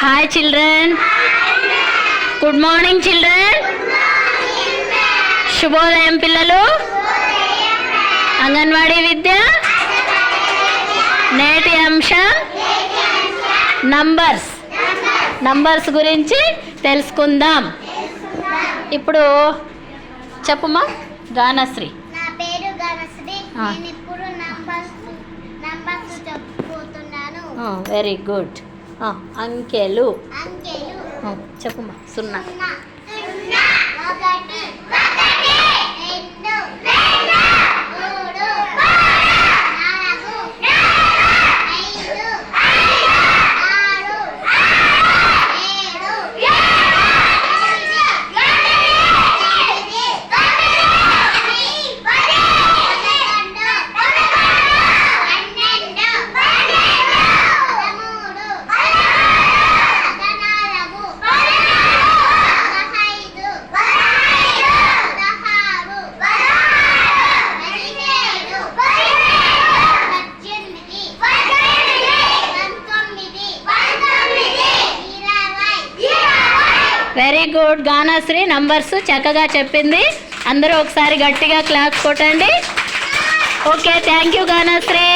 Hi children. Good morning children. శుభోదయం పిల్లలు. అంగన్వాడీ విద్య నేటి అంశం నంబర్స్ గురించి తెలుసుకుందాం. ఇప్పుడు చెప్పుమా గానశ్రీ. నా పేరు గానశ్రీ. నేను ఇప్పుడు నంబర్స్ చెప్పుతున్నాను. Very good. అంకెలు అంకెలు చెప్పుమా. 0 వెరీ గుడ్. గానశ్రీ నంబర్స్ చక్కగా చెప్పింది. అందరూ ఒకసారి గట్టిగా క్లాప్స్ కొట్టండి. Okay, thank you గానశ్రీ.